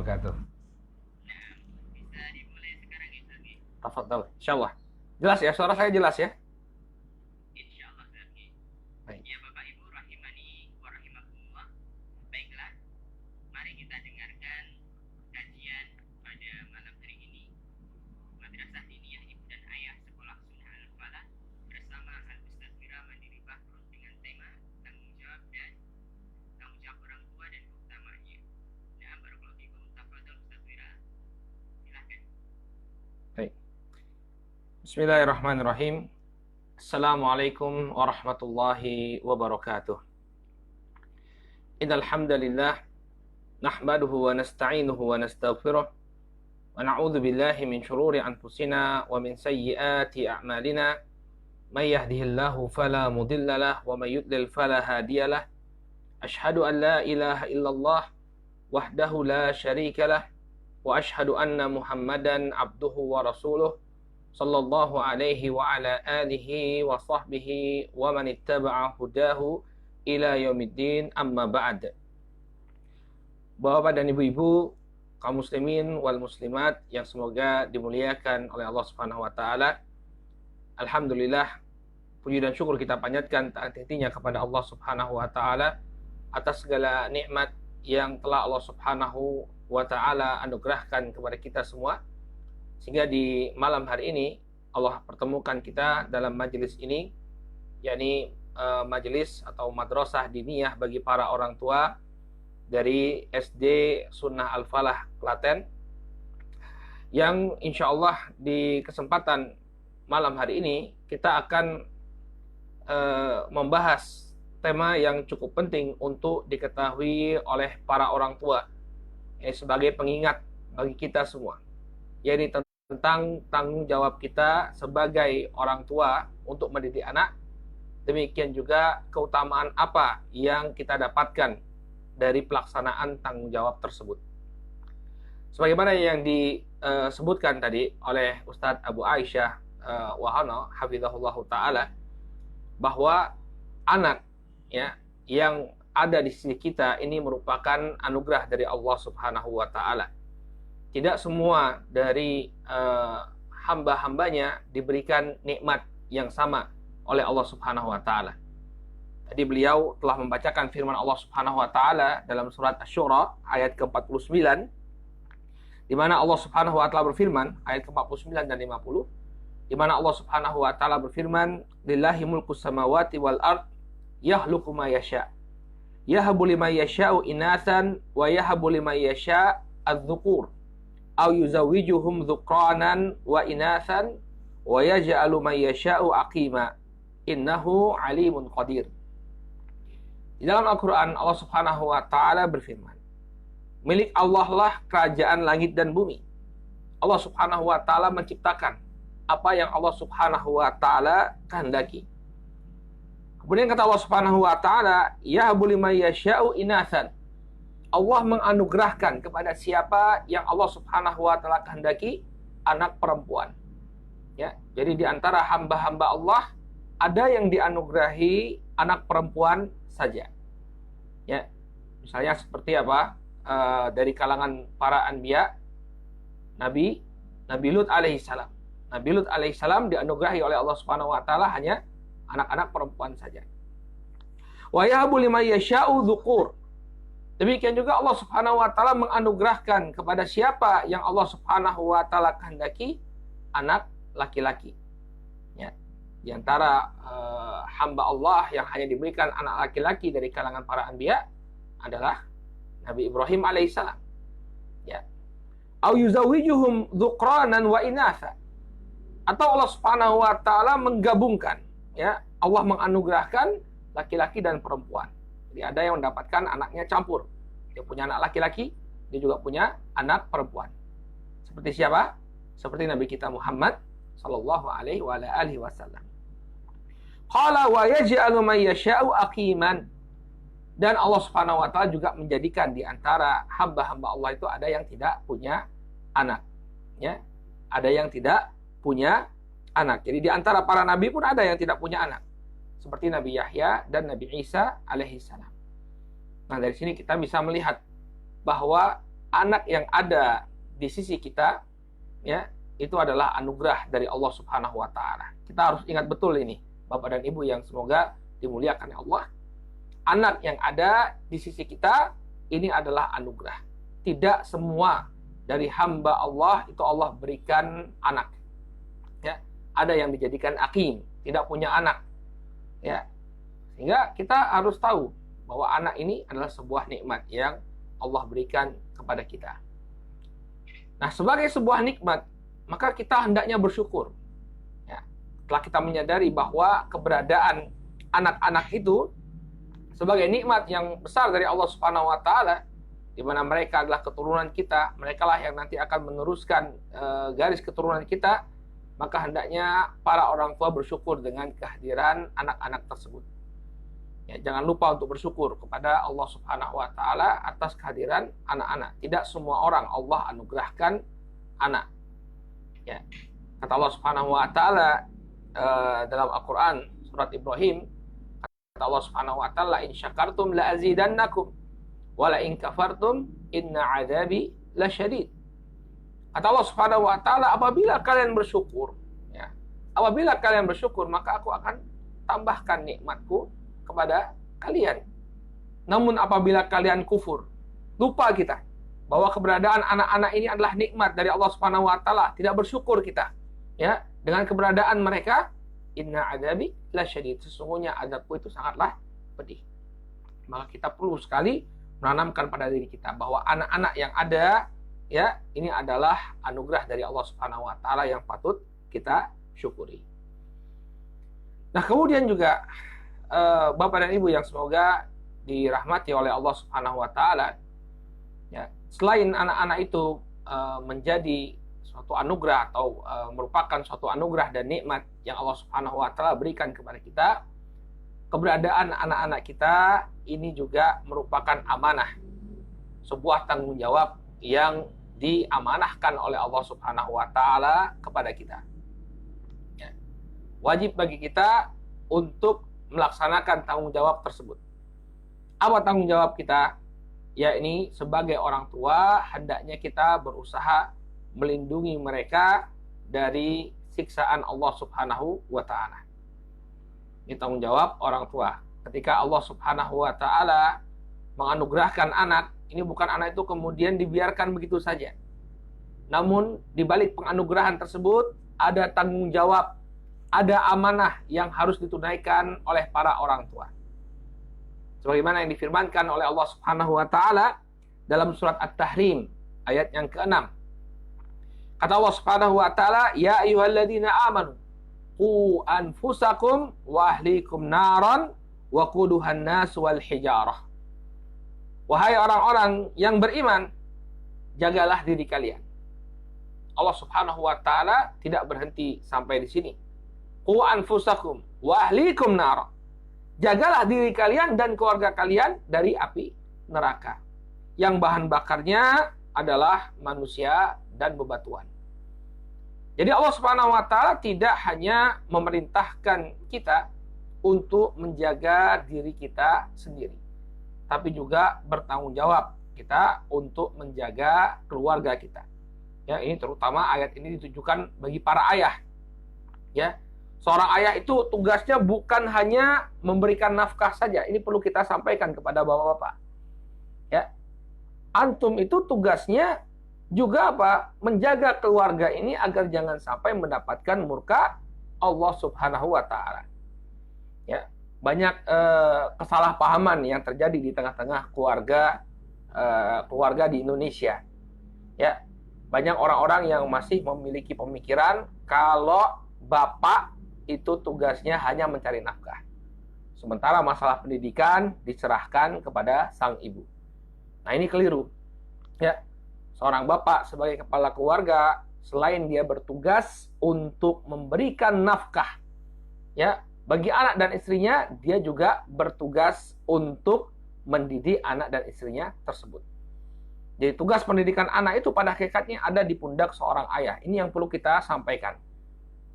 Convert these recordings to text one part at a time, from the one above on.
wabarakatuh. Nah, bisa dimulai sekarang ya, Ustaz. Tafadhal. Insyaallah. Jelas ya, suara saya jelas ya? Insya Allah, Ustaz. Baik. Ya, Bapak Ibu rahimani wa rahimakumullah. Baiklah, mari kita dengarkan kajian pada malam hari ini. Madrasah Diniyah Ibu dan Ayah Sekolah Sunnah Al-Falah bersama Al-Ustaz Mira Mandiri Bahrul dengan tema tanggung jawab orang tua dan keutamaannya. Nah, barakallahu fikum. Tafadhal Ustaz Mira. Silakan. Baik. Bismillahirrahmanirrahim. Assalamualaikum warahmatullahi wabarakatuh. Innal hamdalillah nahmaduhu wa nasta'inuhu wa nastaghfiruh wa na'udzu billahi min shururi anfusina wa min sayyiati a'malina. May yahdihillahu fala mudilla lahu wa may yudlil fala hadiyalah. Ashhadu an la ilaha illallah wahdahu la syarika lah wa ashhadu anna Muhammadan abduhu wa rasuluh sallallahu alaihi wa ala alihi wa sahbihi wa man ittaba'a hudahu ila yaumiddin, amma ba'd. Bapak dan ibu-ibu, kaum muslimin wal muslimat yang semoga dimuliakan oleh Allah Subhanahu wa taala. Alhamdulillah, puji dan syukur kita panjatkan tak hentinya kepada Allah Subhanahu wa taala atas segala nikmat yang telah Allah Subhanahu wa taala anugerahkan kepada kita semua, sehingga di malam hari ini Allah pertemukan kita dalam majelis ini, yakni majelis atau madrasah diniyah bagi para orang tua dari SD Sunnah Al-Falah Klaten, yang insya Allah di kesempatan malam hari ini kita akan membahas tema yang cukup penting untuk diketahui oleh para orang tua, sebagai pengingat bagi kita semua, yaitu tentang tanggung jawab kita sebagai orang tua untuk mendidik anak. Demikian juga keutamaan apa yang kita dapatkan dari pelaksanaan tanggung jawab tersebut. Sebagaimana yang disebutkan tadi oleh Ustadz Abu Aisyah Wahana hafizahullah ta'ala, bahwa anak ya yang ada di sini kita ini merupakan anugerah dari Allah Subhanahu wa taala. Tidak semua dari hamba-hambanya diberikan nikmat yang sama oleh Allah Subhanahu wa taala. Tadi beliau telah membacakan firman Allah Subhanahu wa taala dalam surat Asy-Syura ayat ke-49, di mana Allah Subhanahu wa taala berfirman, ayat ke-49 dan 50, di mana Allah Subhanahu wa taala berfirman, lillahi mulkus samawati wal ard yakhluqu ma yasha yahabu liman yasha'u inatsan wa yahabu liman yasha' adz-dzukur aw yuzawwijuhum dzukranan wa inatsan wa yaj'alu man yasha'u aqima innahu alimun qadir. Di dalam Al-Quran Allah Subhanahu wa taala berfirman, milik Allah lah kerajaan langit dan bumi. Allah Subhanahu wa taala menciptakan apa yang Allah Subhanahu wa taala kehendaki. Kemudian kata Allah Subhanahu wa taala, yahabu liman yasha'u inatsan. Allah menganugerahkan kepada siapa yang Allah Subhanahu wa taala kehendaki anak perempuan. Ya, jadi di antara hamba-hamba Allah ada yang dianugerahi anak perempuan saja. Ya, misalnya seperti apa? Dari kalangan para anbiya, Nabi Lut alaihissalam. Nabi Lut alaihissalam dianugerahi oleh Allah Subhanahu wa taala hanya anak-anak perempuan saja. Wa yahabu liman yasha'u dzukur. Demikian juga Allah Subhanahu wa taala menganugerahkan kepada siapa yang Allah Subhanahu wa taala kehendaki anak laki-laki. Ya. Di antara hamba Allah yang hanya diberikan anak laki-laki dari kalangan para anbiya adalah Nabi Ibrahim alaihissalam. Ya. Au yuzawijuhum dzukranan wa inatha. Atau Allah Subhanahu wa taala menggabungkan, ya, Allah menganugerahkan laki-laki dan perempuan. Jadi ada yang mendapatkan anaknya campur. Dia punya anak laki-laki, dia juga punya anak perempuan. Seperti siapa? Seperti Nabi kita Muhammad sallallahu alaihi wa ala alihi wasallam. Qala wa yaj'alu man yasha'u aqiman. Dan Allah Subhanahu wa taala juga menjadikan di antara hamba-hamba Allah itu ada yang tidak punya anak. Ya. Ada yang tidak punya anak. Jadi di antara para nabi pun ada yang tidak punya anak. Seperti Nabi Yahya dan Nabi Isa alaihissalam. Nah, dari sini kita bisa melihat bahwa anak yang ada di sisi kita, ya, itu adalah anugerah dari Allah Subhanahu wa taala. Kita harus ingat betul ini, Bapak dan Ibu yang semoga dimuliakan oleh Allah. Anak yang ada di sisi kita ini adalah anugerah. Tidak semua dari hamba Allah itu Allah berikan anak. Ya, ada yang dijadikan akim, tidak punya anak. Ya. Sehingga kita harus tahu bahwa anak ini adalah sebuah nikmat yang Allah berikan kepada kita. Nah, sebagai sebuah nikmat, maka kita hendaknya bersyukur. Ya. Setelah kita menyadari bahwa keberadaan anak-anak itu sebagai nikmat yang besar dari Allah Subhanahu wa taala, di mana mereka adalah keturunan kita, merekalah yang nanti akan meneruskan garis keturunan kita, maka hendaknya para orang tua bersyukur dengan kehadiran anak-anak tersebut. Ya, jangan lupa untuk bersyukur kepada Allah Subhanahu wa taala atas kehadiran anak-anak. Tidak semua orang Allah anugerahkan anak. Ya. Kata Allah Subhanahu wa taala dalam Al-Qur'an surat Ibrahim, kata Allah Subhanahu wa taala, "In syakartum la azidannakum wa la in kafartum inna 'adzabi lasyadid." Kata Allah Subhanahu wa taala, apabila kalian bersyukur, ya, apabila kalian bersyukur, maka aku akan tambahkan nikmatku kepada kalian. Namun apabila kalian kufur, lupa kita bahwa keberadaan anak-anak ini adalah nikmat dari Allah Subhanahu wa taala, tidak bersyukur kita, ya, dengan keberadaan mereka, inna adzabi lasyadid, sesungguhnya azabku itu sangatlah pedih. Maka kita perlu sekali menanamkan pada diri kita bahwa anak-anak yang ada, ya, ini adalah anugerah dari Allah Subhanahu wa taala yang patut kita syukuri. Nah, kemudian juga Bapak dan Ibu yang semoga dirahmati oleh Allah Subhanahu wa taala, ya, selain anak-anak itu menjadi suatu anugerah atau merupakan suatu anugerah dan nikmat yang Allah Subhanahu wa taala berikan kepada kita, keberadaan anak-anak kita ini juga merupakan amanah, sebuah tanggung jawab yang diamanahkan oleh Allah Subhanahu wa taala kepada kita. Ya. Wajib bagi kita untuk melaksanakan tanggung jawab tersebut. Apa tanggung jawab kita? Yakni sebagai orang tua hendaknya kita berusaha melindungi mereka dari siksaan Allah Subhanahu wa taala. Ini tanggung jawab orang tua. Ketika Allah Subhanahu wa taala menganugerahkan anak, ini bukan anak itu kemudian dibiarkan begitu saja. Namun di balik penganugerahan tersebut ada tanggung jawab, ada amanah yang harus ditunaikan oleh para orang tua. Sebagaimana yang difirmankan oleh Allah Subhanahu wa taala dalam surat At-Tahrim ayat yang ke-6. Kata Allah Subhanahu wa taala, "Ya ayyuhalladzina amanu qu anfusakum wa ahlikum naran wa quduhan nas wal hijarah." Wahai orang-orang yang beriman, jagalah diri kalian. Allah Subhanahu wa taala tidak berhenti sampai di sini. Qu anfusakum wa ahlikum nar. Jagalah diri kalian dan keluarga kalian dari api neraka, yang bahan bakarnya adalah manusia dan bebatuan. Jadi Allah Subhanahu wa taala tidak hanya memerintahkan kita untuk menjaga diri kita sendiri, tapi juga bertanggung jawab kita untuk menjaga keluarga kita. Ya, ini terutama ayat ini ditujukan bagi para ayah. Ya, seorang ayah itu tugasnya bukan hanya memberikan nafkah saja. Ini perlu kita sampaikan kepada bapak-bapak. Ya, antum itu tugasnya juga apa? Menjaga keluarga ini agar jangan sampai mendapatkan murka Allah Subhanahu wa taala. Ya, banyak kesalahpahaman yang terjadi di tengah-tengah keluarga di Indonesia. Ya, banyak orang-orang yang masih memiliki pemikiran kalau bapak itu tugasnya hanya mencari nafkah, sementara masalah pendidikan diserahkan kepada sang ibu. Nah, ini keliru. Ya, seorang bapak sebagai kepala keluarga, selain dia bertugas untuk memberikan nafkah, ya, bagi anak dan istrinya, dia juga bertugas untuk mendidik anak dan istrinya tersebut. Jadi tugas pendidikan anak itu pada hakikatnya ada di pundak seorang ayah. Ini yang perlu kita sampaikan.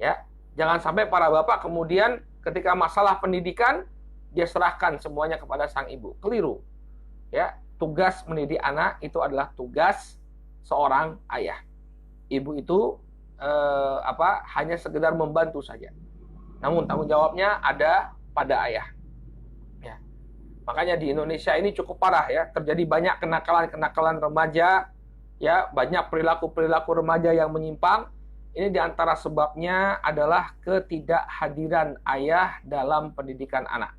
Ya, jangan sampai para bapak kemudian ketika masalah pendidikan dia serahkan semuanya kepada sang ibu. Keliru. Ya, tugas mendidik anak itu adalah tugas seorang ayah. Ibu itu hanya sekedar membantu saja. Namun tanggung jawabnya ada pada ayah. Ya. Makanya di Indonesia ini cukup parah ya, terjadi banyak kenakalan-kenakalan remaja, ya, banyak perilaku-perilaku remaja yang menyimpang. Ini diantara sebabnya adalah ketidakhadiran ayah dalam pendidikan anak.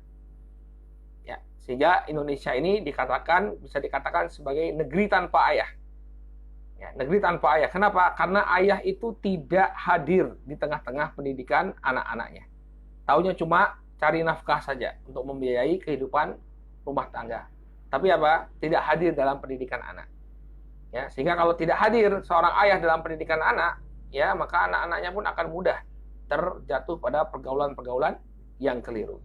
Ya, sehingga Indonesia ini bisa dikatakan sebagai negeri tanpa ayah. Ya, negeri tanpa ayah. Kenapa? Karena ayah itu tidak hadir di tengah-tengah pendidikan anak-anaknya. Taunya cuma cari nafkah saja untuk membiayai kehidupan rumah tangga. Tapi apa? Tidak hadir dalam pendidikan anak. Ya, sehingga kalau tidak hadir seorang ayah dalam pendidikan anak, ya, maka anak-anaknya pun akan mudah terjatuh pada pergaulan-pergaulan yang keliru.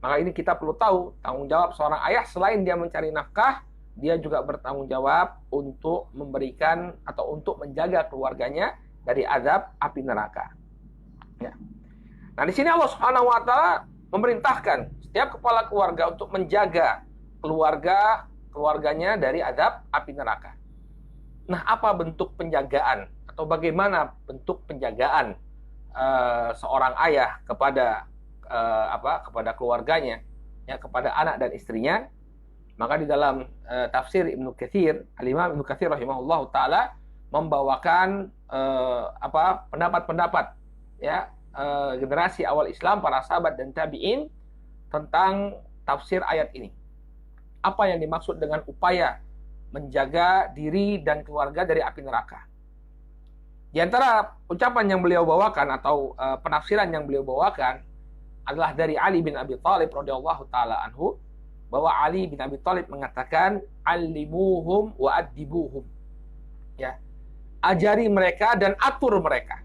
Maka ini kita perlu tahu tanggung jawab seorang ayah selain dia mencari nafkah, dia juga bertanggung jawab untuk memberikan atau untuk menjaga keluarganya dari azab api neraka. Ya. Nah, di sini Allah Subhanahu wa taala memerintahkan setiap kepala keluarga untuk menjaga keluarganya dari azab api neraka. Nah, apa bentuk penjagaan atau bagaimana bentuk penjagaan seorang ayah kepada keluarganya, ya, kepada anak dan istrinya? Maka di dalam tafsir Ibnu Katsir, Al-Imam Ibnu Katsir rahimahullahu taala membawakan pendapat-pendapat, ya, generasi awal Islam, para sahabat dan tabi'in tentang tafsir ayat ini. Apa yang dimaksud dengan upaya menjaga diri dan keluarga dari api neraka? Di antara ucapan yang beliau bawakan atau penafsiran yang beliau bawakan adalah dari Ali bin Abi Thalib radhiyallahu taala anhu, bahwa Ali bin Abi Thalib mengatakan allimuhum wa addibuhum. Ya. Ajari mereka dan atur mereka.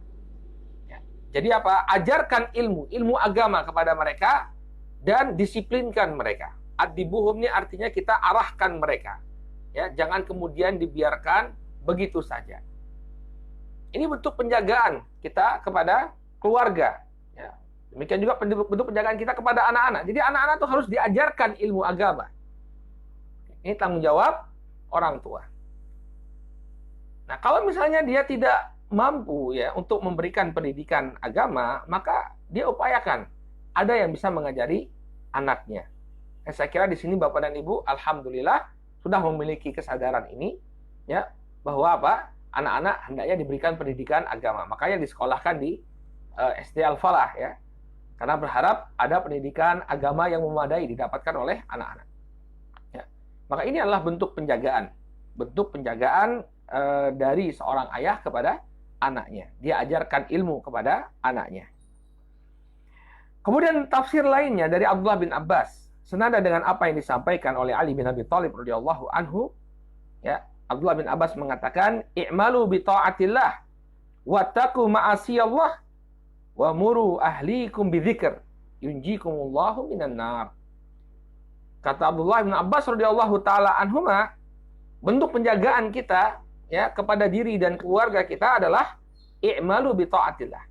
Ya. Jadi apa? Ajarkan ilmu agama kepada mereka dan disiplinkan mereka. Addibuhum ini artinya kita arahkan mereka. Ya, jangan kemudian dibiarkan begitu saja. Ini bentuk penjagaan kita kepada keluarga. Ya. Demikian juga bentuk penjagaan kita kepada anak-anak. Jadi anak-anak itu harus diajarkan ilmu agama. Ini tanggung jawab orang tua. Nah, kalau misalnya dia tidak mampu ya untuk memberikan pendidikan agama, maka dia upayakan ada yang bisa mengajari anaknya. Saya kira di sini Bapak dan Ibu alhamdulillah sudah memiliki kesadaran ini, ya, bahwa anak-anak hendaknya diberikan pendidikan agama. Makanya disekolahkan di SD Al-Falah, ya. Karena berharap ada pendidikan agama yang memadai didapatkan oleh anak-anak. Ya. Maka ini adalah bentuk penjagaan dari seorang ayah kepada anaknya. Dia ajarkan ilmu kepada anaknya. Kemudian tafsir lainnya dari Abdullah bin Abbas, senada dengan apa yang disampaikan oleh Ali bin Abi Thalib radhiyallahu anhu, ya, Abdullah bin Abbas mengatakan, "I'malu bi ta'atillah wa taqu ma'asiyallah wa muru ahlikum bidzikr yunjikumullahu minan nar." Kata Abdullah bin Abbas radhiyallahu taala anhuma, bentuk penjagaan kita, ya, kepada diri dan keluarga kita adalah i'malu bi ta'atillah.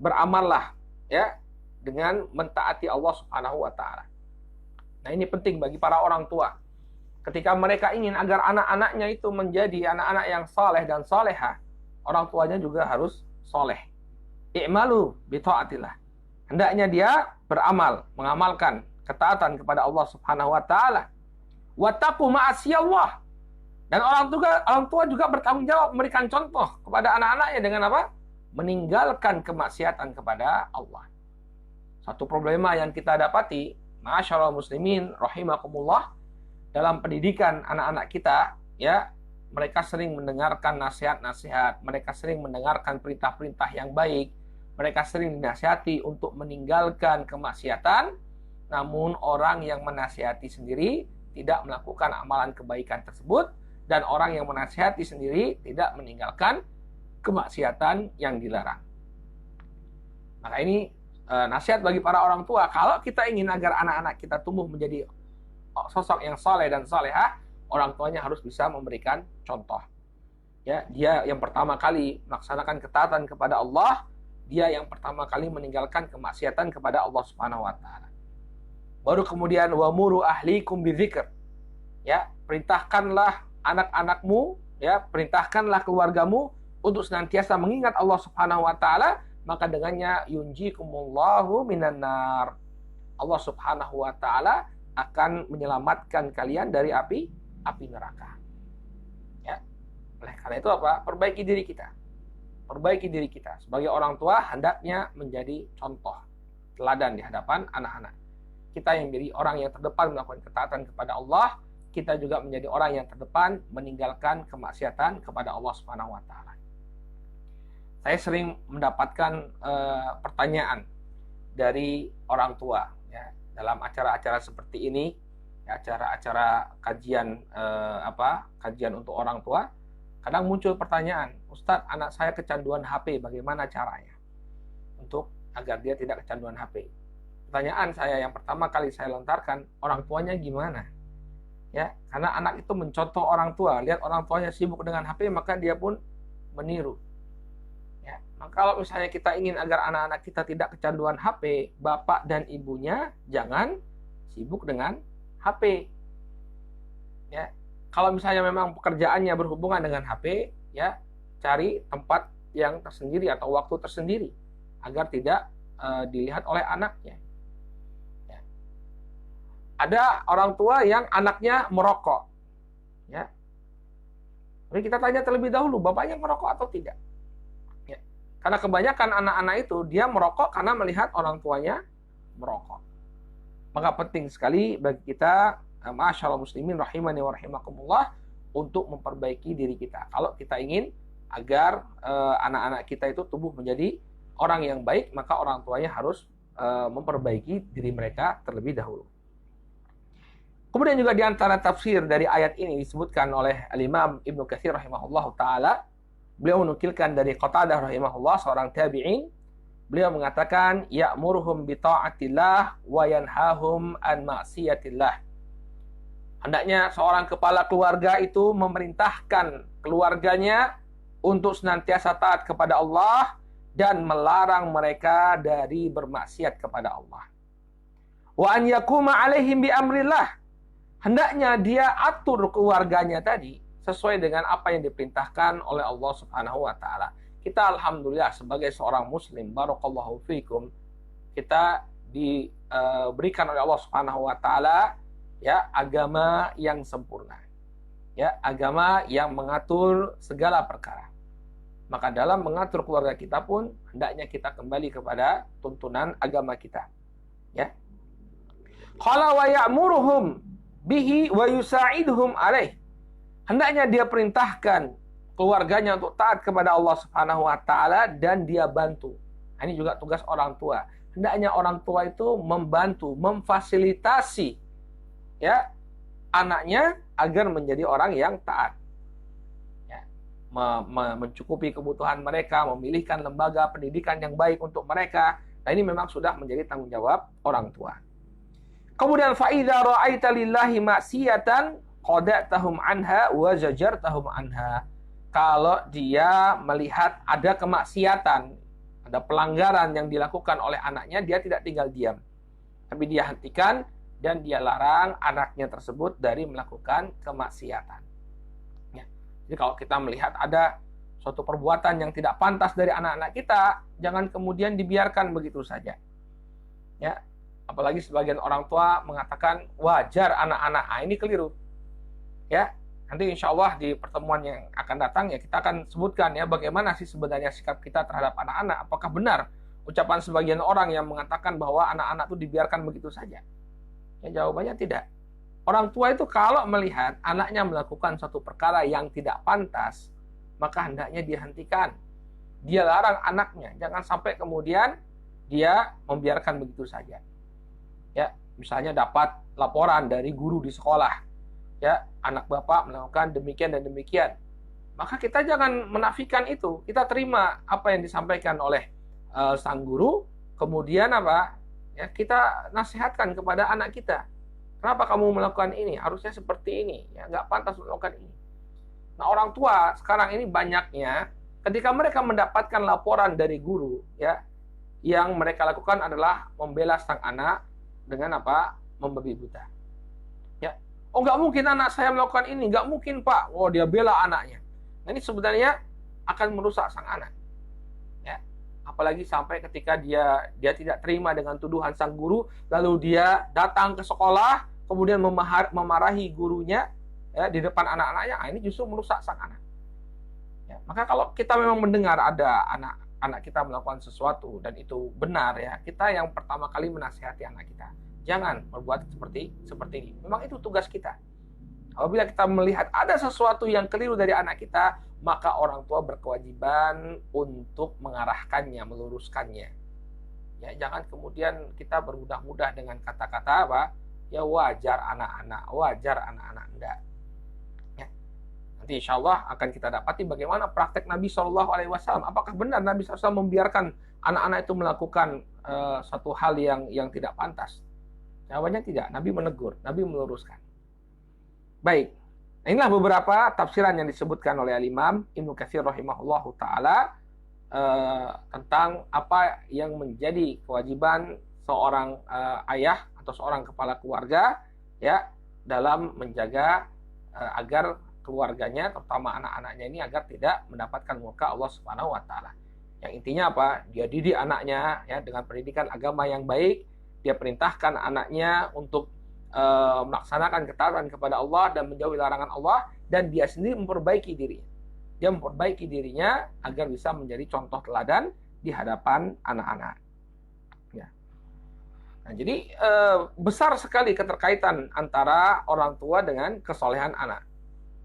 Beramallah, ya, dengan mentaati Allah Subhanahu wa taala. Nah, ini penting bagi para orang tua. Ketika mereka ingin agar anak-anaknya itu menjadi anak-anak yang saleh dan salehah, orang tuanya juga harus soleh. I'malu bi ta'atillah. Hendaknya dia beramal, mengamalkan ketaatan kepada Allah Subhanahu wa taala. Wattaqu ma'asiyallah. Dan orang tua juga bertanggung jawab memberikan contoh kepada anak-anaknya dengan apa? Meninggalkan kemaksiatan kepada Allah. Satu problema yang kita dapati, ma'asyiral muslimin rahimakumullah, dalam pendidikan anak-anak kita, ya, mereka sering mendengarkan nasihat-nasihat, mereka sering mendengarkan perintah-perintah yang baik, mereka sering dinasihati untuk meninggalkan kemaksiatan, namun orang yang menasihati sendiri tidak melakukan amalan kebaikan tersebut, dan orang yang menasihati sendiri tidak meninggalkan kemaksiatan yang dilarang. Maka ini nasihat bagi para orang tua, kalau kita ingin agar anak-anak kita tumbuh menjadi sosok yang saleh dan salehah, orang tuanya harus bisa memberikan contoh. Ya, dia yang pertama kali melaksanakan ketaatan kepada Allah, dia yang pertama kali meninggalkan kemaksiatan kepada Allah Subhanahu wa taala. Baru kemudian wamuru ahlikum bidzikr. ya, perintahkanlah anak-anakmu, ya, perintahkanlah keluargamu untuk senantiasa mengingat Allah Subhanahu wa taala, maka dengannya yunjikumullahu minan nar. Allah Subhanahu wa taala akan menyelamatkan kalian dari api neraka. Ya. Oleh karena itu apa? Perbaiki diri kita. Perbaiki diri kita. Sebagai orang tua hendaknya menjadi contoh teladan di hadapan anak-anak. Kita yang menjadi orang yang terdepan melakukan ketaatan kepada Allah, kita juga menjadi orang yang terdepan meninggalkan kemaksiatan kepada Allah Subhanahu wa taala. Saya sering mendapatkan pertanyaan dari orang tua, ya, dalam acara-acara seperti ini, ya, acara-acara kajian kajian untuk orang tua. Kadang muncul pertanyaan, Ustadz, anak saya kecanduan HP, bagaimana caranya untuk agar dia tidak kecanduan HP? Pertanyaan saya yang pertama kali saya lontarkan, orang tuanya gimana? Ya, karena anak itu mencontoh orang tua, lihat orang tuanya sibuk dengan HP, maka dia pun meniru. Ya, maka kalau misalnya kita ingin agar anak-anak kita tidak kecanduan HP, bapak dan ibunya jangan sibuk dengan HP. Ya, kalau misalnya memang pekerjaannya berhubungan dengan HP, ya, cari tempat yang tersendiri atau waktu tersendiri agar tidak dilihat oleh anaknya. Ya. Ada orang tua yang anaknya merokok, ya. Tapi kita tanya terlebih dahulu, bapaknya merokok atau tidak? Ya. Karena kebanyakan anak-anak itu dia merokok karena melihat orang tuanya merokok. Maka penting sekali bagi kita, ma'asyiral muslimin rahimani wa rahimakumullah, untuk memperbaiki diri kita. Kalau kita ingin agar anak-anak kita itu tumbuh menjadi orang yang baik, maka orang tuanya harus memperbaiki diri mereka terlebih dahulu. Kemudian juga di antara tafsir dari ayat ini disebutkan oleh Al-Imam Ibnu Katsir rahimahullahu taala, beliau menukilkan dari Qatadah rahimahullah, seorang tabi'in, beliau mengatakan ya'muruhum bi ta'atillah wa yanhahum an ma'siyatillah. Hendaknya seorang kepala keluarga itu memerintahkan keluarganya untuk senantiasa taat kepada Allah dan melarang mereka dari bermaksiat kepada Allah. Wa an yakuma alaihim bi amrillah. Hendaknya dia atur keluarganya tadi sesuai dengan apa yang diperintahkan oleh Allah Subhanahu wa taala. Kita alhamdulillah sebagai seorang muslim, barakallahu fikum, kita diberikan oleh Allah Subhanahu wa taala, ya, agama yang sempurna. Ya, agama yang mengatur segala perkara. Maka dalam mengatur keluarga kita pun hendaknya kita kembali kepada tuntunan agama kita. Ya. Qala wa ya'muruhum bihi wa yusa'idhum alaih. Hendaknya dia perintahkan keluarganya untuk taat kepada Allah Subhanahu wa taala dan dia bantu. Ini juga tugas orang tua. Hendaknya orang tua itu membantu, memfasilitasi, ya, anaknya agar menjadi orang yang taat. Ya, mencukupi kebutuhan mereka, memilihkan lembaga pendidikan yang baik untuk mereka. Nah, ini memang sudah menjadi tanggung jawab orang tua. Kemudian fa'idza ra'aita lillahi ma'siyatan qada'tahum anha wa zajartahum anha. Kalau dia melihat ada kemaksiatan, ada pelanggaran yang dilakukan oleh anaknya, dia tidak tinggal diam. Tapi dia hentikan dan dia larang anaknya tersebut dari melakukan kemaksiatan. Ya. Jadi kalau kita melihat ada suatu perbuatan yang tidak pantas dari anak-anak kita, jangan kemudian dibiarkan begitu saja. Ya. Apalagi sebagian orang tua mengatakan wajar anak-anak. Nah, ini keliru. Ya, nanti insya Allah di pertemuan yang akan datang ya kita akan sebutkan ya bagaimana sih sebenarnya sikap kita terhadap anak-anak. Apakah benar ucapan sebagian orang yang mengatakan bahwa anak-anak itu dibiarkan begitu saja? Ya, jawabannya tidak. Orang tua itu kalau melihat anaknya melakukan suatu perkara yang tidak pantas, maka hendaknya dihentikan. Dia larang anaknya, jangan sampai kemudian dia membiarkan begitu saja. Ya, misalnya dapat laporan dari guru di sekolah, ya, anak bapak melakukan demikian dan demikian, maka kita jangan menafikan itu. Kita terima apa yang disampaikan oleh sang guru, kemudian apa? Ya, kita nasihatkan kepada anak kita. Kenapa kamu melakukan ini? Harusnya seperti ini. Ya, nggak pantas melakukan ini. Nah, orang tua sekarang ini banyaknya ketika mereka mendapatkan laporan dari guru, ya, yang mereka lakukan adalah membela sang anak dengan apa? Membabi buta. Ya, Oh, nggak mungkin anak saya melakukan ini, nggak mungkin Pak. Oh, dia bela anaknya. Nah, ini sebenarnya akan merusak sang anak. Ya. Apalagi sampai ketika dia tidak terima dengan tuduhan sang guru, lalu dia datang ke sekolah, kemudian memarahi gurunya ya, di depan anak-anaknya. Nah, ini justru merusak sang anak. Ya. Maka kalau kita memang mendengar ada anak kita melakukan sesuatu dan itu benar ya, kita yang pertama kali menasihati anak kita. Jangan berbuat seperti ini. Memang itu tugas kita. Apabila kita melihat ada sesuatu yang keliru dari anak kita, maka orang tua berkewajiban untuk mengarahkannya, meluruskannya. Ya, jangan kemudian kita bermudah-mudah dengan kata-kata apa? Ya wajar anak-anak, enggak. Ya. Nanti insya Allah akan kita dapati bagaimana praktek Nabi SAW. Apakah benar Nabi SAW membiarkan anak-anak itu melakukan satu hal yang tidak pantas? Jawabannya tidak. Nabi menegur, Nabi meluruskan. Baik, inilah beberapa tafsiran yang disebutkan oleh Al-Imam Ibnu Katsir rahimahullahu taala tentang apa yang menjadi kewajiban seorang ayah atau seorang kepala keluarga ya dalam menjaga agar keluarganya, terutama anak-anaknya ini agar tidak mendapatkan murka Allah Subhanahu wa taala. Yang intinya apa? Dia didik anaknya ya dengan pendidikan agama yang baik. Dia perintahkan anaknya untuk melaksanakan ketaatan kepada Allah dan menjauhi larangan Allah, dan dia sendiri memperbaiki dirinya. Dia memperbaiki dirinya agar bisa menjadi contoh teladan di hadapan anak-anak. Ya. Nah, jadi besar sekali keterkaitan antara orang tua dengan kesolehan anak.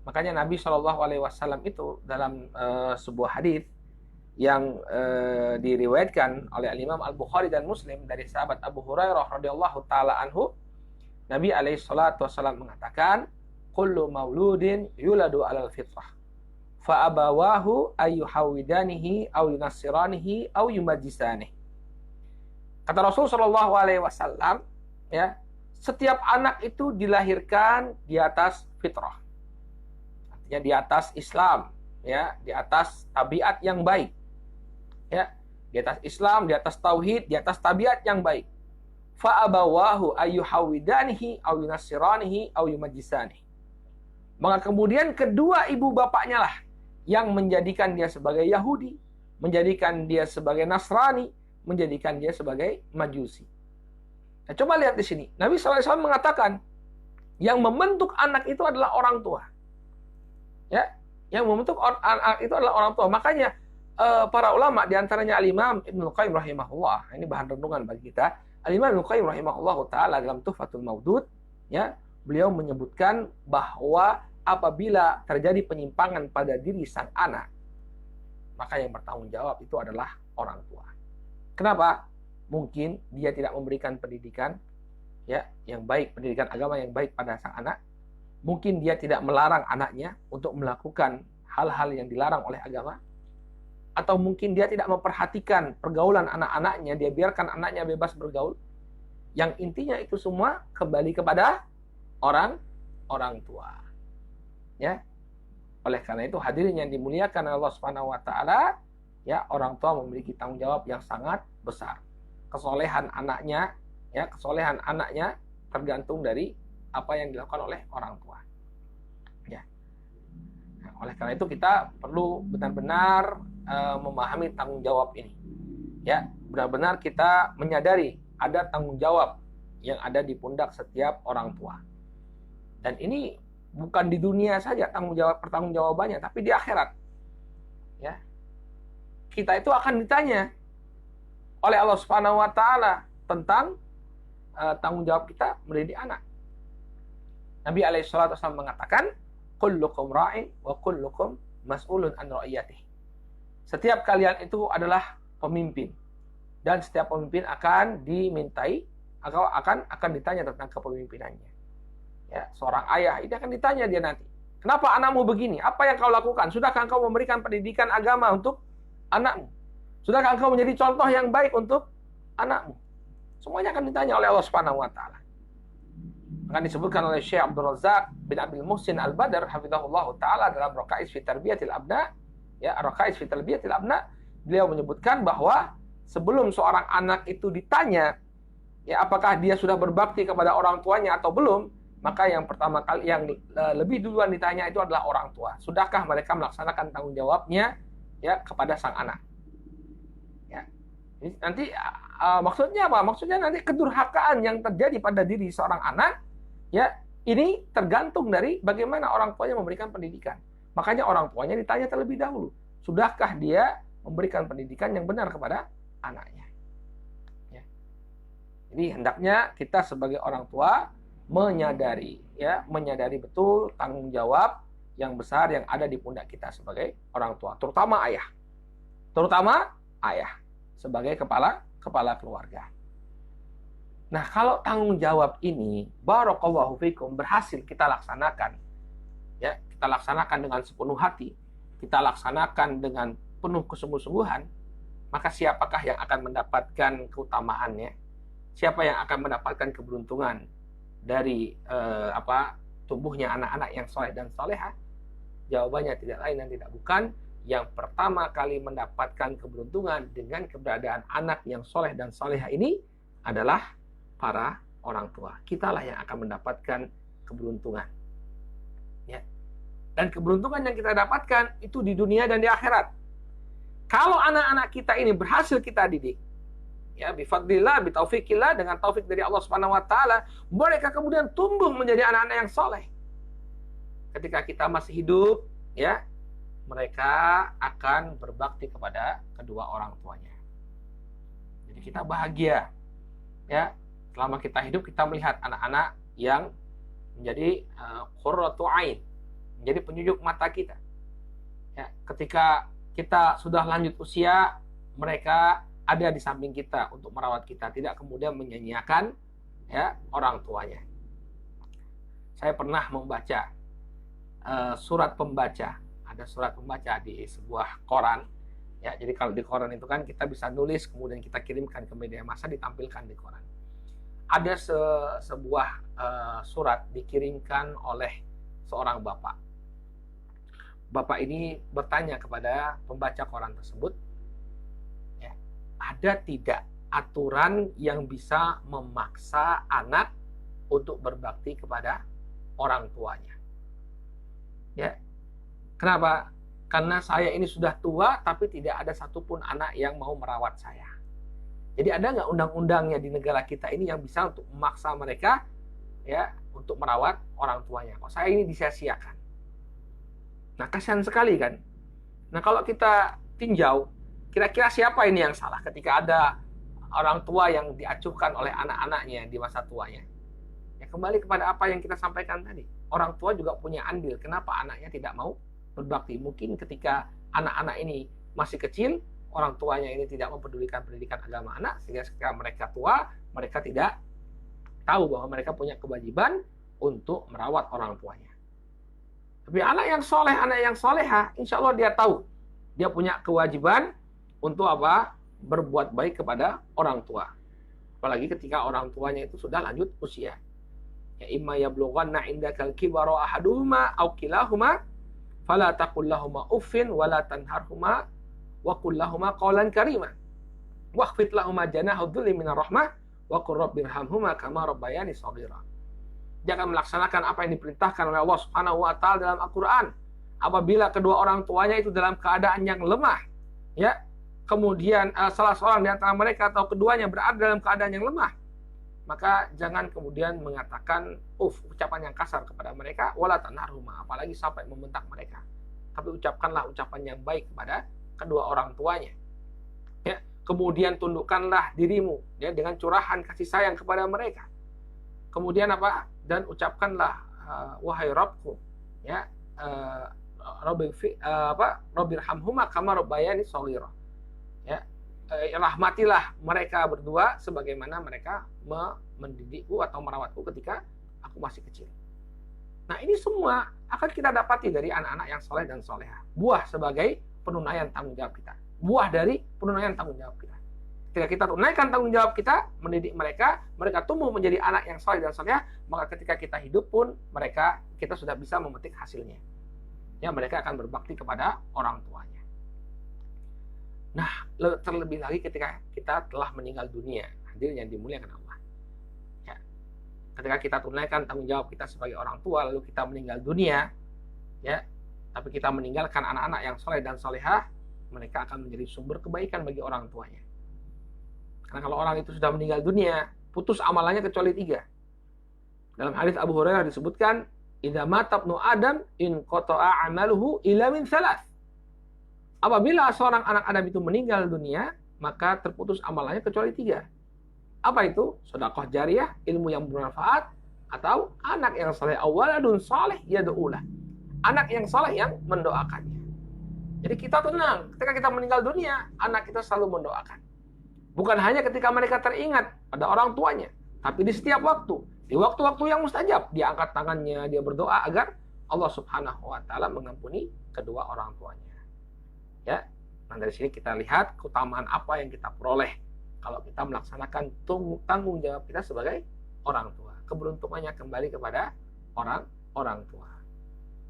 Makanya Nabi SAW itu dalam sebuah hadis yang diriwayatkan oleh Imam Al-Bukhari dan Muslim dari sahabat Abu Hurairah radhiyallahu taala anhu, Nabi alaihi salatu wasallam mengatakan, kullu mauludin yuladu 'alal fitrah fa abawahu ayyuhawidanihi aw yunassiranihi aw yumajjisanihi. Kata Rasul sallallahu alaihi wasallam, ya, setiap anak itu dilahirkan di atas fitrah. Artinya di atas Islam, ya, di atas tabiat yang baik. Ya, di atas Islam, di atas tauhid, di atas tabiat yang baik. Fa abawahu ayyuhawidanihi aw yunassiranihi aw yumajjisanihi. Maka kemudian kedua ibu bapaknya lah yang menjadikan dia sebagai Yahudi, menjadikan dia sebagai Nasrani, menjadikan dia sebagai Majusi. Nah, coba lihat di sini. Nabi SAW mengatakan yang membentuk anak itu adalah orang tua. Ya, yang membentuk anak itu adalah orang tua. Makanya para ulama diantaranya Al-Imam Ibnu Qayyim rahimahullah, ini bahan renungan bagi kita. Al-Imam Ibnu Qayyim rahimahullah taala dalam Tuhfatul Maudud, ya, beliau menyebutkan bahwa apabila terjadi penyimpangan pada diri sang anak, maka yang bertanggung jawab itu adalah orang tua. Kenapa? Mungkin dia tidak memberikan pendidikan ya yang baik, pendidikan agama yang baik pada sang anak. Mungkin dia tidak melarang anaknya untuk melakukan hal-hal yang dilarang oleh agama. Atau mungkin dia tidak memperhatikan pergaulan anak-anaknya, dia biarkan anaknya bebas bergaul. Yang intinya itu semua kembali kepada orang tua. Ya. Oleh karena itu hadirin yang dimuliakan Allah Subhanahu wa taala, ya, orang tua memiliki tanggung jawab yang sangat besar. Kesolehan anaknya tergantung dari apa yang dilakukan oleh orang tua. Ya. Nah, oleh karena itu kita perlu benar-benar memahami tanggung jawab ini. Ya, benar-benar kita menyadari ada tanggung jawab yang ada di pundak setiap orang tua. Dan ini bukan di dunia saja pertanggungjawabannya, tapi di akhirat. Ya. Kita itu akan ditanya oleh Allah Subhanahu wa taala tentang tanggung jawab kita mendidik anak. Nabi alaihi salatu wasallam mengatakan, kullukum ra'in wa kullukum mas'ulun an ra'iyatihi. Setiap kalian itu adalah pemimpin, dan setiap pemimpin akan dimintai atau akan ditanya tentang kepemimpinannya. Ya, seorang ayah ini akan ditanya dia nanti, kenapa anakmu begini? Apa yang kau lakukan? Sudahkah engkau memberikan pendidikan agama untuk anakmu? Sudahkah engkau menjadi contoh yang baik untuk anakmu? Semuanya akan ditanya oleh Allah Subhanahu wa taala. Akan disebutkan oleh Syekh Abdul Razak bin Abdul Muhsin Al-Badr hafizahullah taala dalam Raqais fi Tarbiyatil Abna, ya, Raqais fi Tarbiyatil Abna, beliau menyebutkan bahwa sebelum seorang anak itu ditanya, ya, apakah dia sudah berbakti kepada orang tuanya atau belum, maka yang pertama kali yang lebih duluan ditanya itu adalah orang tua. Sudahkah mereka melaksanakan tanggung jawabnya ya kepada sang anak? Ya. Jadi nanti maksudnya apa? Maksudnya nanti kedurhakaan yang terjadi pada diri seorang anak ya ini tergantung dari bagaimana orang tuanya memberikan pendidikan. Makanya orang tuanya ditanya terlebih dahulu, sudahkah dia memberikan pendidikan yang benar kepada anaknya? Ya. Jadi hendaknya kita sebagai orang tua menyadari betul tanggung jawab yang besar yang ada di pundak kita sebagai orang tua, terutama ayah sebagai kepala keluarga. Nah, kalau tanggung jawab ini barakallahu fikum berhasil kita laksanakan, ya, kita laksanakan dengan sepenuh hati, kita laksanakan dengan penuh kesungguh-sungguhan, maka siapakah yang akan mendapatkan keutamaannya? Siapa yang akan mendapatkan keberuntungan dari tumbuhnya anak-anak yang soleh dan soleha? Jawabannya tidak lain dan tidak bukan yang pertama kali mendapatkan keberuntungan dengan keberadaan anak yang soleh dan soleha ini adalah para orang tua. Kitalah yang akan mendapatkan keberuntungan. Ya. Dan keberuntungan yang kita dapatkan itu di dunia dan di akhirat. Kalau anak-anak kita ini berhasil kita didik, ya, bifadlillah, bitaufikillah, dengan taufik dari Allah Subhanahu wa taala, mereka kemudian tumbuh menjadi anak-anak yang soleh. Ketika kita masih hidup, ya, mereka akan berbakti kepada kedua orang tuanya. Jadi kita bahagia, ya, selama kita hidup kita melihat anak-anak yang menjadi qurratu ain, menjadi penyejuk mata kita. Ya, ketika kita sudah lanjut usia, mereka ada di samping kita untuk merawat kita, tidak kemudian menyanyiakan ya orang tuanya. Saya pernah membaca surat pembaca, ada surat pembaca di sebuah koran. Ya, jadi kalau di koran itu kan kita bisa nulis kemudian kita kirimkan ke media massa, ditampilkan di koran. Ada sebuah surat dikirimkan oleh seorang bapak. Bapak ini bertanya kepada pembaca koran tersebut, ya, ada tidak aturan yang bisa memaksa anak untuk berbakti kepada orang tuanya? Ya, kenapa? Karena saya ini sudah tua, tapi tidak ada satupun anak yang mau merawat saya. Jadi ada nggak undang-undangnya di negara kita ini yang bisa untuk memaksa mereka, ya, untuk merawat orang tuanya? Kok saya ini disia-siakan? Nah, kasihan sekali kan. Nah, kalau kita tinjau, kira-kira siapa ini yang salah ketika ada orang tua yang diacuhkan oleh anak-anaknya di masa tuanya? Ya, kembali kepada apa yang kita sampaikan tadi. Orang tua juga punya andil. Kenapa anaknya tidak mau berbakti? Mungkin ketika anak-anak ini masih kecil, orang tuanya ini tidak mempedulikan pendidikan agama anak, sehingga ketika mereka tua, mereka tidak tahu bahwa mereka punya kewajiban untuk merawat orang tuanya. Tapi anak yang soleh, anak yang soleha, insya Allah dia tahu. Dia punya kewajiban untuk apa? Berbuat baik kepada orang tua. Apalagi ketika orang tuanya itu sudah lanjut usia. Ya imma yablughanna indakal kibara ahaduhuma aw kilahuma fala taqul lahumā uffin wa la tanharhumā wa qul lahumā qawlan karīmā wakhfid lahumā janaha dhulli minar rahmah wa qur rabbirhamhumā kamā rabbayani shaghīrā. Jangan melaksanakan apa yang diperintahkan oleh Allah Subhanahu wa taala dalam Al-Qur'an. Apabila kedua orang tuanya itu dalam keadaan yang lemah, ya, kemudian salah seorang di antara mereka atau keduanya berada dalam keadaan yang lemah, maka jangan kemudian mengatakan ucapan yang kasar kepada mereka, wala tanharhuma, apalagi sampai membentak mereka. Tapi ucapkanlah ucapan yang baik kepada kedua orang tuanya. Ya, kemudian tundukkanlah dirimu, ya, dengan curahan kasih sayang kepada mereka. Kemudian apa? Dan ucapkanlah wahai Rabbku, ya, Rabbirhamhuma kama rabbayani shaghira. Ya, rahmatilah mereka berdua sebagaimana mereka mendidikku atau merawatku ketika aku masih kecil. Nah, ini semua akan kita dapati dari anak-anak yang soleh dan soleha. Buah sebagai penunaian tanggung jawab kita. Buah dari penunaian tanggung jawab kita. Ketika kita tunaikan tanggung jawab kita, mendidik mereka, mereka tumbuh menjadi anak yang soleh dan soleha, maka ketika kita hidup pun kita sudah bisa memetik hasilnya. Ya, mereka akan berbakti kepada orang tuanya. Nah, terlebih lagi ketika kita telah meninggal dunia, hadirin yang dimuliakan Allah. Ya. ketika kita tunaikan tanggung jawab kita sebagai orang tua, lalu kita meninggal dunia, ya, tapi kita meninggalkan anak-anak yang soleh dan solehah, mereka akan menjadi sumber kebaikan bagi orang tuanya. Karena kalau orang itu sudah meninggal dunia, putus amalannya kecuali 3. Dalam hadis Abu Hurairah disebutkan, idza mata ibnu Adam in qata'a amaluhu illa min 3. Apabila seorang anak Adam itu meninggal dunia, maka terputus amalannya kecuali 3. Apa itu? Sedekah jariyah, ilmu yang bermanfaat, atau anak yang saleh, awaladun saleh yad'ulah. Anak yang saleh yang mendoakannya. Jadi kita tenang, ketika kita meninggal dunia, anak kita selalu mendoakan. Bukan hanya ketika mereka teringat pada orang tuanya, tapi di setiap waktu, di waktu-waktu yang mustajab, dia angkat tangannya, dia berdoa agar Allah Subhanahu wa taala mengampuni kedua orang tuanya. Ya. Nah, dari sini kita lihat keutamaan apa yang kita peroleh kalau kita melaksanakan tanggung jawab kita sebagai orang tua. Keberuntungannya kembali kepada orang tua.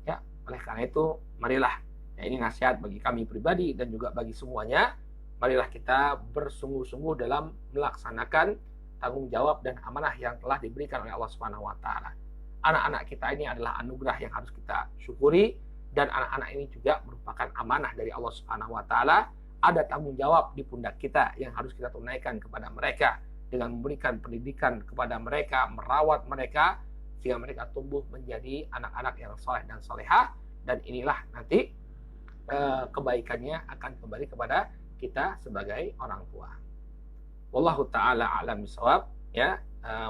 Ya, oleh karena itu, marilah, ya, ini nasihat bagi kami pribadi dan juga bagi semuanya, marilah kita bersungguh-sungguh dalam melaksanakan tanggung jawab dan amanah yang telah diberikan oleh Allah Subhanahu wa taala. Anak-anak kita ini adalah anugerah yang harus kita syukuri, dan anak-anak ini juga merupakan amanah dari Allah Subhanahu wa taala. Ada tanggung jawab di pundak kita yang harus kita tunaikan kepada mereka dengan memberikan pendidikan kepada mereka, merawat mereka sehingga mereka tumbuh menjadi anak-anak yang soleh dan solehah, dan inilah nanti kebaikannya akan kembali kepada kita sebagai orang tua. Wallahu taala a'lam bishawab. Ya,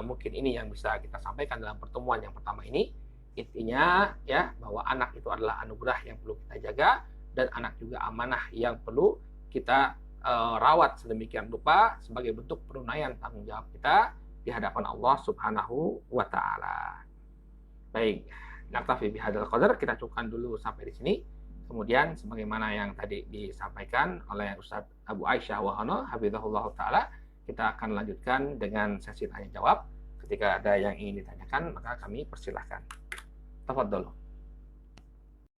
mungkin ini yang bisa kita sampaikan dalam pertemuan yang pertama ini. Intinya, ya, bahwa anak itu adalah anugerah yang perlu kita jaga, dan anak juga amanah yang perlu kita rawat sedemikian rupa sebagai bentuk penunaian tanggung jawab kita di hadapan Allah Subhanahu wa taala. Baik, naktafi bihadzal qadar, kita cukupkan dulu sampai di sini. Kemudian sebagaimana yang tadi disampaikan oleh Ustaz Abu Aisyah Wahono hafizahullah taala, kita akan lanjutkan dengan sesi tanya jawab. Ketika ada yang ingin ditanyakan, maka kami persilahkan. Tafadhol.